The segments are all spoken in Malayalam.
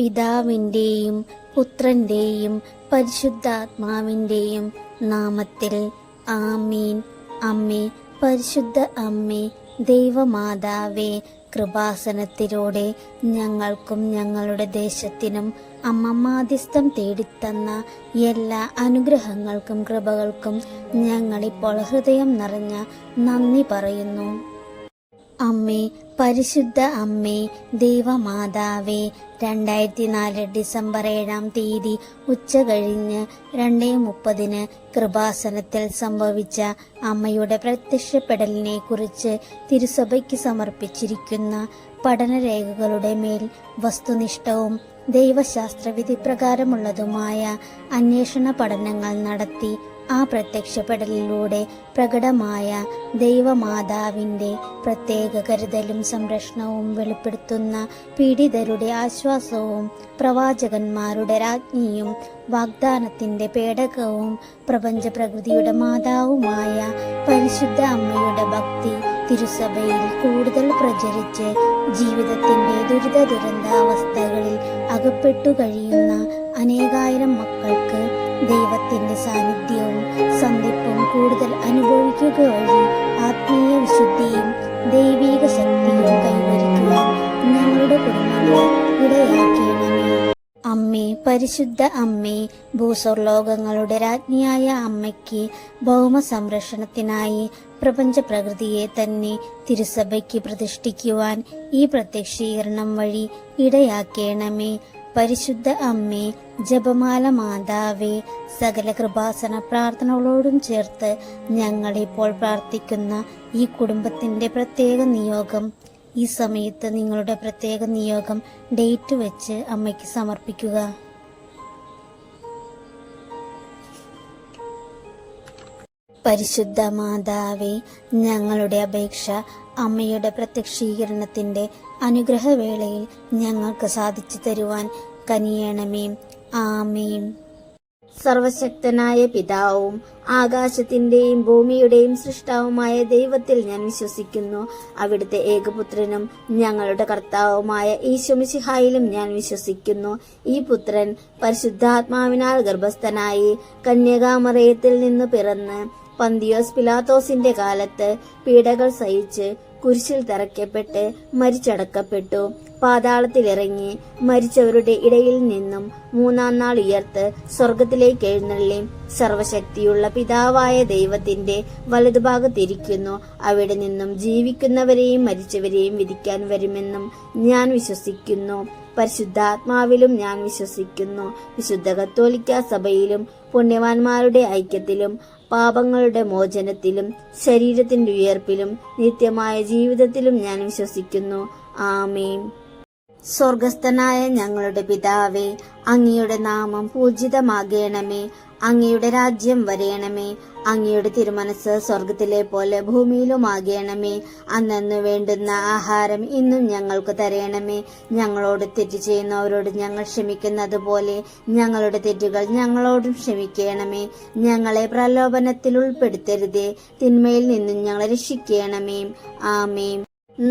പിതാവിൻ്റെയും പുത്രൻ്റെയും പരിശുദ്ധാത്മാവിൻ്റെയും നാമത്തിൽ ആമീൻ. അമ്മേ, പരിശുദ്ധ അമ്മേ, ദൈവമാതാവേ, കൃപാസനത്തിലൂടെ ഞങ്ങൾക്കും ഞങ്ങളുടെ ദേശത്തിനും അമ്മ മാധ്യസ്ഥം തേടിത്തന്ന എല്ലാ അനുഗ്രഹങ്ങൾക്കും കൃപകൾക്കും ഞങ്ങളിപ്പോൾ ഹൃദയം നിറഞ്ഞ നന്ദി പറയുന്നു. അമ്മേ, പരിശുദ്ധ അമ്മേ, ദൈവമാതാവേ, 2004 ഡിസംബർ 7-ാം തീയതി ഉച്ച കഴിഞ്ഞ് 2:30 കൃപാസനത്തിൽ സംഭവിച്ച അമ്മയുടെ പ്രത്യക്ഷപ്പെടലിനെ കുറിച്ച് തിരുസഭയ്ക്ക് സമർപ്പിച്ചിരിക്കുന്ന പഠനരേഖകളുടെ മേൽ വസ്തുനിഷ്ഠവും ദൈവശാസ്ത്രവിധി പ്രകാരമുള്ളതുമായ അന്വേഷണ പഠനങ്ങൾ നടത്തി ആ പ്രത്യക്ഷപ്പെടലിലൂടെ പ്രകടമായ ദൈവമാതാവിൻ്റെ പ്രത്യേക കരുതലും സംരക്ഷണവും വെളിപ്പെടുത്തുന്ന പീഡിതരുടെ ആശ്വാസവും പ്രവാചകന്മാരുടെ രാജ്ഞിയും വാഗ്ദാനത്തിൻ്റെ പേടകവും പ്രപഞ്ച പ്രകൃതിയുടെ മാതാവുമായ പരിശുദ്ധ അമ്മയുടെ ഭക്തി തിരുസഭയിൽ കൂടുതൽ പ്രചരിച്ച് ജീവിതത്തിൻ്റെ ദുരന്താവസ്ഥകളിൽ അകപ്പെട്ടു കഴിയുന്ന അനേകായിരം മക്കൾക്ക് ദൈവത്തിൻ്റെ സാന്നിധ്യവും സന്ധിപ്പും കൂടുതൽ അനുഭവിക്കുക വഴി ആത്മീയ വിശുദ്ധിയും ദൈവിക ശക്തിയും കൈവരിക്കുവാൻ ഞങ്ങളുടെ കുടുംബങ്ങളെ ഇടയാക്കണമേ. അമ്മേ, പരിശുദ്ധ അമ്മേ, ഭൂസ്വർലോകങ്ങളുടെ രാജ്ഞിയായ അമ്മയ്ക്ക് ഭൗമ സംരക്ഷണത്തിനായി പ്രപഞ്ച പ്രകൃതിയെ തന്നെ തിരുസഭയ്ക്ക് പ്രതിഷ്ഠിക്കുവാൻ ഈ പ്രത്യക്ഷീകരണം വഴി ഇടയാക്കണമേ. പരിശുദ്ധ അമ്മേ, ജപമാല മാതാവേ, സകല കൃപാസന പ്രാർത്ഥനകളോടും ചേർത്ത് ഞങ്ങളിപ്പോൾ പ്രാർത്ഥിക്കുന്ന ഈ കുടുംബത്തിൻ്റെ പ്രത്യേക നിയോഗം ഈ സമയത്ത് നിങ്ങളുടെ പ്രത്യേക നിയോഗം ഡേറ്റ് വെച്ച് അമ്മയ്ക്ക് സമർപ്പിക്കുക. പരിശുദ്ധ മാതാവേ, ഞങ്ങളുടെ അപേക്ഷ അമ്മയുടെ പ്രത്യക്ഷീകരണത്തിൻ്റെ അനുഗ്രഹവേളയിൽ ഞങ്ങൾക്ക് സാധിച്ചു തരുവാൻ കനിയണമേ. ആമേൻ. സർവശക്തനായ പിതാവും ആകാശത്തിന്റെയും ഭൂമിയുടെയും സൃഷ്ടാവുമായ ദൈവത്തിൽ ഞാൻ വിശ്വസിക്കുന്നു. അവിടുത്തെ ഏകപുത്രനും ഞങ്ങളുടെ കർത്താവുമായ ഈശോ മിശിഹായിലും ഞാൻ വിശ്വസിക്കുന്നു. ഈ പുത്രൻ പരിശുദ്ധാത്മാവിനാൽ ഗർഭസ്ഥനായി കന്യകാമറിയത്തിൽ നിന്ന് പിറന്ന് പന്തിയോസ് പിലാത്തോസിന്റെ കാലത്ത് പീഡകൾ സഹിച്ച് കുരിശിൽ തറയ്ക്കപ്പെട്ട് മരിച്ചടക്കപ്പെട്ടു. പാതാളത്തിലിറങ്ങി മരിച്ചവരുടെ ഇടയിൽ നിന്നും 3-ാം നാൾ ഉയർത്ത് സ്വർഗത്തിലേക്ക് എഴുന്നള്ളി സർവശക്തിയുള്ള പിതാവായ ദൈവത്തിന്റെ വലതുഭാഗത്തിരിക്കുന്നു. അവിടെ നിന്നും ജീവിക്കുന്നവരെയും മരിച്ചവരെയും വിധിക്കാൻ വരുമെന്നും ഞാൻ വിശ്വസിക്കുന്നു. പരിശുദ്ധാത്മാവിലും ഞാൻ വിശ്വസിക്കുന്നു. വിശുദ്ധ കത്തോലിക്ക സഭയിലും പുണ്യവാന്മാരുടെ ഐക്യത്തിലും പാപങ്ങളുടെ മോചനത്തിലും ശരീരത്തിന്റെ ഉയർപ്പിലും നിത്യമായ ജീവിതത്തിലും ഞാൻ വിശ്വസിക്കുന്നു. ആമേൻ. സ്വർഗസ്ഥനായ ഞങ്ങളുടെ പിതാവേ, അങ്ങയുടെ നാമം പൂജിതമാകണമേ. അങ്ങയുടെ രാജ്യം വരയണമേ. അങ്ങയുടെ തിരുമനസ് സ്വർഗത്തിലെ പോലെ ഭൂമിയിലുമാകണമേ. അന്നു വേണ്ടുന്ന ആഹാരം ഇന്നും ഞങ്ങൾക്ക് തരയണമേ. ഞങ്ങളോട് തെറ്റ് ചെയ്യുന്നവരോട് ഞങ്ങൾ ക്ഷമിക്കുന്നത് പോലെ ഞങ്ങളുടെ തെറ്റുകൾ ഞങ്ങളോടും ക്ഷമിക്കണമേ. ഞങ്ങളെ പ്രലോഭനത്തിൽ ഉൾപ്പെടുത്തരുതേ, തിന്മയിൽ നിന്നും ഞങ്ങളെ രക്ഷിക്കണമേ. ആമേൻ.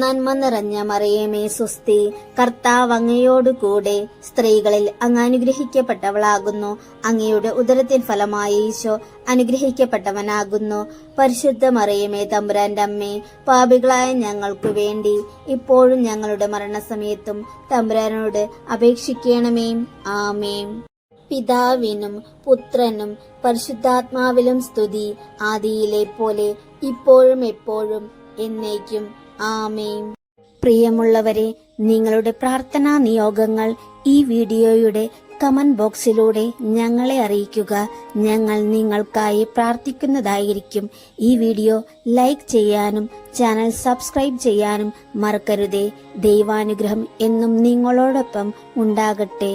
നന്മ നിറഞ്ഞ മറിയമേ, സ്വസ്തി, കർത്താവ് അങ്ങയോടുകൂടെ സ്ത്രീകളിൽ അങ്ങ് അനുഗ്രഹിക്കപ്പെട്ടവളാകുന്നു. അങ്ങയുടെ ഉദരത്തിൻ ഫലമായി ഈശോ അനുഗ്രഹിക്കപ്പെട്ടവനാകുന്നു. പരിശുദ്ധ മറിയമേ, തമ്പുരാന്റെ അമ്മേ, പാപികളായ ഞങ്ങൾക്ക് വേണ്ടി ഇപ്പോഴും ഞങ്ങളുടെ മരണസമയത്തും തമ്പുരാനോട് അപേക്ഷിക്കണമേ. ആമേൻ. പിതാവിനും പുത്രനും പരിശുദ്ധാത്മാവിലും സ്തുതി, ആദിയിലെ പോലെ ഇപ്പോഴും എപ്പോഴും എന്നേക്കും. ആമേൻ. പ്രിയമുള്ളവരെ, നിങ്ങളുടെ പ്രാർത്ഥനാ നിയോഗങ്ങൾ ഈ വീഡിയോയുടെ കമന്റ് ബോക്സിലൂടെ ഞങ്ങളെ അറിയിക്കുക. ഞങ്ങൾ നിങ്ങൾക്കായി പ്രാർത്ഥിക്കുന്നതായിരിക്കും. ഈ വീഡിയോ ലൈക്ക് ചെയ്യാനും ചാനൽ സബ്സ്ക്രൈബ് ചെയ്യാനും മറക്കരുതേ. ദൈവാനുഗ്രഹം എന്നും നിങ്ങളോടൊപ്പം ഉണ്ടാകട്ടെ.